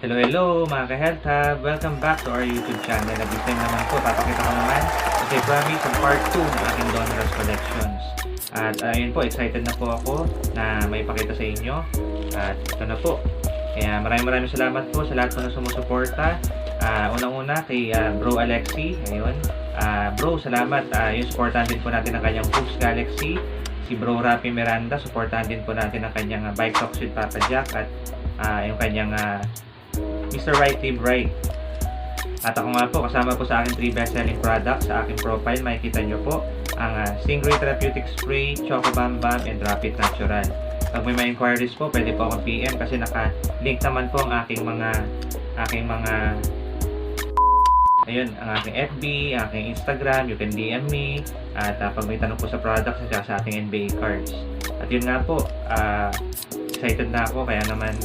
Hello mga ka-Health Hub! Welcome back to our YouTube channel. At this time naman po, papakita ko naman as I promise ang part 2 ng aking Donruss collections. At ayun po, excited na po ako na may pakita sa inyo. At ito na po. Kaya maraming salamat po sa lahat po na sumusuporta. Unang-una kay Bro Alexi. Ayun. Bro, salamat. Yung supportahan din po natin ang kanyang Cooks Galaxy. Si Bro Rapi Miranda, supportahan din po natin ang kanyang Bike Talks with Papa Jack. At yung kanyang Mr. Right Team Right. At ako nga po, kasama po sa aking 3 best-selling products sa aking profile, makikita nyo po ang Stingray Therapeutic Spray, Choco Bam Bam, and Rapid Natural. Pag may mga inquiries po, pwede po akong PM kasi naka-link naman po ang aking mga ayun, ang aking FB, aking Instagram, you can DM me. At pag may tanong po sa products, sa ating NBA cards. At yun nga po, excited na ako, kaya naman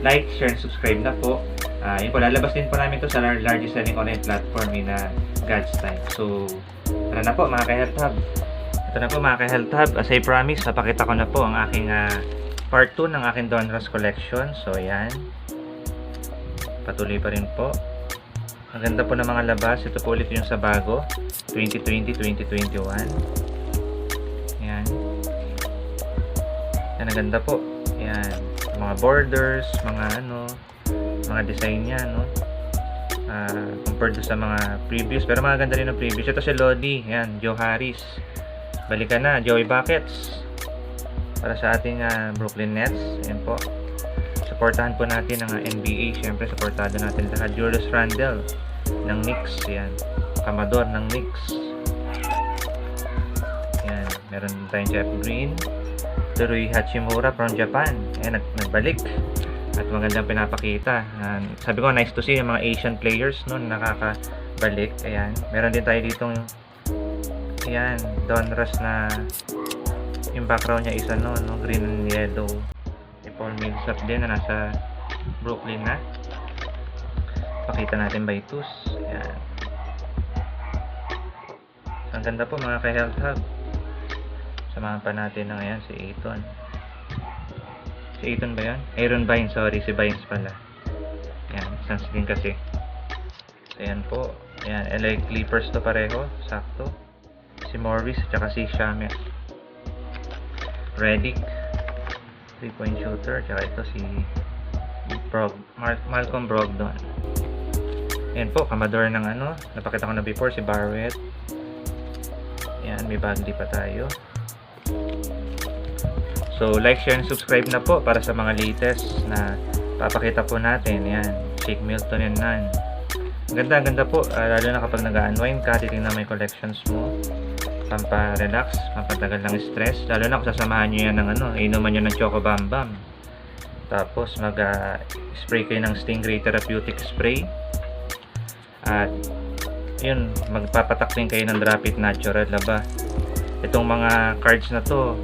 like, share, and subscribe na po. Yun po, lalabas din po namin to sa largest selling online platform in God's time. So, tara na po mga ka-Health Hub. Ito na po mga ka-Health Hub. As I promise, napakita ko na po ang aking part 2 ng aking Donruss collection. So, yan. Patuloy pa rin po. Ang ganda po ng mga labas. Ito po ulit yung sa bago. 2020-2021. Yan. Yan, ang ganda po. Yan. Mga borders, mga design niya, no? Compared sa mga previous, pero mga ganda rin ang previous. Ito si Lodi, yan, Joe Harris. Balikan na, Joey Buckets. Para sa ating Brooklyn Nets, yan po. Supportahan po natin ang NBA, syempre supportado natin lahat. Julius Randle ng Knicks, yan. Kamador ng Knicks. Yan, meron tayong Jeff Green. Teruya Hachimura from Japan. Ayan, nagbalik. At magandang pinapakita. Sabi ko, nice to see yung mga Asian players no, nakakabalik. Ayan. Meron din tayo ditong ayan, Donruss na yung background niya is no, green and yellow. Si Paul Millsap din na nasa Brooklyn na. Pakita natin by twos. Ayan. So, ang ganda po mga ka-Health Hub. Samahan pa natin na ngayon si Aiton. Si Aiton ba yan? Aaron Bynes, sorry. Si Bynes pala. Yan, isang sling kasi. So, yan po. Yan, LA Clippers to pareho. Sakto. Si Morris, tsaka si Shamet. Redick. 3-point shooter. Tsaka ito si Malcolm Brogdon. Yan po, kamador ng napakita ko na before, si Barrett. Yan, may Bagley pa tayo. So, like, share, and subscribe na po para sa mga latest na papakita po natin. Yan, Shake Milton and Nunn. Ang ganda po, lalo na kapag nag-unwind ka, titignan mo yung collections mo. Pampa-relax, mapatagal ng stress. Lalo na kung sasamahan nyo yan ng inuman nyo ng Choco Bam Bam. Tapos, mag-spray kayo ng Stingray Therapeutic Spray. At, yun, magpapatak din kayo ng Rapid Natural. Laba, itong mga cards na to,